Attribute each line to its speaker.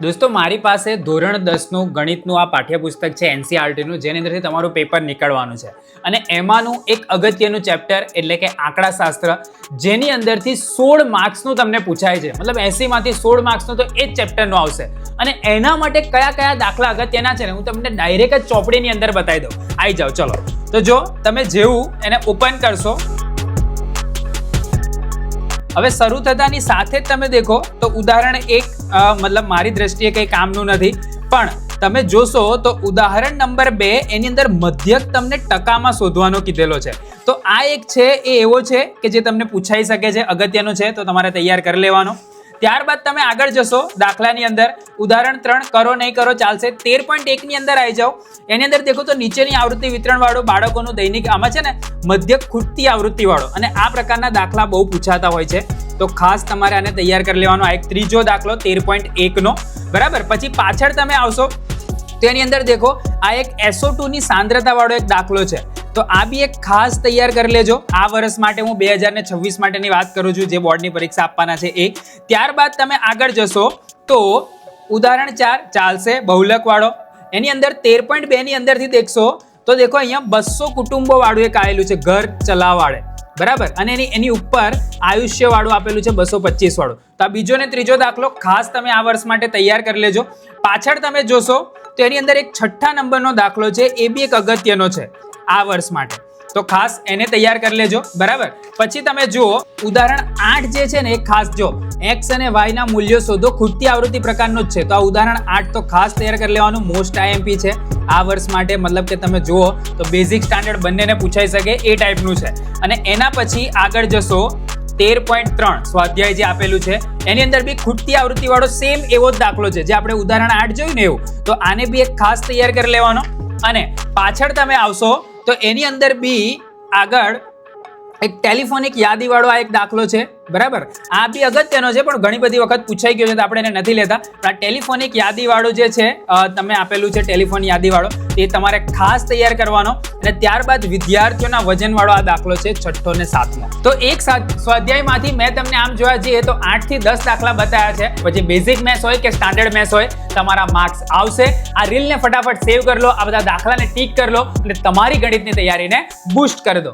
Speaker 1: દોસ્તો મારી પાસે ધોરણ 10નું ગણિતનું આ પાઠ્યપુસ્તક છે એનસીઆરટીનું, જેની અંદરથી તમારું પેપર નીકળવાનું છે અને એમાંનું એક અગત્યનું ચેપ્ટર એટલે કે આંકડાશાસ્ત્ર, જેની અંદરથી 16 માર્ક્સનું તમને પૂછાય છે. મતલબ 80માંથી 16 માર્ક્સનું તો એ જ ચેપ્ટરનું આવશે અને એના માટે કયા કયા દાખલા અગત્યના છે ને હું તમને ડાયરેક્ટ જ ચોપડીની અંદર બતાવી દઉં. આવી જાઓ ચલો. તો જો તમે જેવું એને ઓપન કરશો, હવે શરૂ થતાની સાથે જ તમે દેખો તો ઉદાહરણ 1 મતલબ મારી દ્રષ્ટિએ કંઈ કામનું નથી, પણ તમે જોશો તો ઉદાહરણ નંબર 2 એની અંદર મધ્યક તમને ટકામાં શોધવાનો કીધેલો છે. તો આ એક છે એ એવો છે કે જે તમને પૂછાઈ શકે છે, અગત્યનું છે, તો તમારે તૈયાર કરી લેવાનો. ત્યારબાદ તમે આગળ જશો દાખલાની અંદર, ઉદાહરણ 3 કરો નહીં કરો ચાલશે. 13.1 ની અંદર આવી જાઓ. એની અંદર દેખો તો નીચેની આવૃત્તિ વિતરણ વાળું બાળકોનું દૈનિક, આમાં છે ને મધ્યક ખૂટતી આવૃત્તિ વાળો, અને આ પ્રકારના દાખલા બહુ પૂછાતા હોય છે, તો ખાસ તમારે આને તૈયાર કરી લેવાનો. આ એક ત્રીજો દાખલો 13.1 નો, બરાબર. પછી પાછળ તમે આવશો તો એની અંદર દેખો આ એક SO2 ની સાંદ્રતા વાળો એક દાખલો છે, તો આ બી એક ખાસ તૈયાર કરી લેજો. આ વર્ષ માટે હું 2026 માટેની વાત કરું છું, જે બોર્ડની પરીક્ષા આપવાના છે એ. ત્યારબાદ તમે આગળ જશો તો ઉદાહરણ 4 ચાલશે, બહુલક વાળો. એની અંદર 13.2 ની અંદરથી દેખશો તો દેખો અહીંયા 200 કુટુંબો વાળું એક આવેલું છે, ઘર ચલાવવાળે, બરાબર, અને એની ઉપર આયુષ્ય વાળું આપેલું છે 225 વાળું. તો આ બીજો ને ત્રીજો દાખલો ખાસ તમે આ વર્ષ માટે તૈયાર કરી લેજો. પાછળ તમે જોશો તો એની અંદર એક 6ઠ્ઠા નંબરનો દાખલો છે, એ બી એક અગત્યનો છે આ વર્ષ માટે, તો ખાસ એને તૈયાર કરી લેજો, બરાબર. પછી તમે જુઓ ઉદાહરણ 8 જે છે ને એ ખાસ જો, x અને y ના મૂલ્યો શોધો, ખૂટતી આવૃત્તિ પ્રકારનું જ છે, તો આ ઉદાહરણ 8 તો ખાસ તૈયાર કરી લેવાનું. મોસ્ટ IMP છે આ વર્ષ માટે, મતલબ કે તમે જુઓ તો બેઝિક સ્ટાન્ડર્ડ બંનેને પૂછાઈ શકે એ ટાઈપનું છે. અને એના પછી આગળ જશો 13.3 સ્વાધ્યાય જે આપેલું છે એની અંદર બી ખૂટતી આવૃત્તિ વાળો સેમ એવો જ દાખલો છે, જે આપણે ઉદાહરણ 8 જોયું ને એવું, તો આને બી એક ખાસ તૈયાર કરી લેવાનો. અને પાછળ તમે આવશો તો એની અંદર બી આગળ એક ટેલિફોનિક યાદી વાળો આ એક દાખલો છે, બરાબર. આ બી અગત્યનો છે પણ ઘણી બધી વખત પૂછાઈ ગયો છે, તો આપણે એને નથી લેતા. પણ આ ટેલિફોનિક યાદી વાળો જે છે તમે આપેલું છે, ટેલિફોન યાદી વાળો, એ તમારે ખાસ તૈયાર કરવાનો. અને ત્યારબાદ વિદ્યાર્થીઓના વજન વાળો આ દાખલો છે, 6ઠ્ઠો ને 7મો. તો એક સ્વાધ્યાયમાંથી મેં તમને આમ જોવા જઈએ તો 8 થી 10 દાખલા બતાવ્યા છે. પછી બેઝિક મેથ્સ હોય કે સ્ટાન્ડર્ડ મેથ્સ હોય, તમારા માર્ક્સ આવશે. આ રીલને ફટાફટ સેવ કરી લો, આ બધા દાખલાને ટીક કરી લો અને તમારી ગણિતની તૈયારીને બૂસ્ટ કરી દો.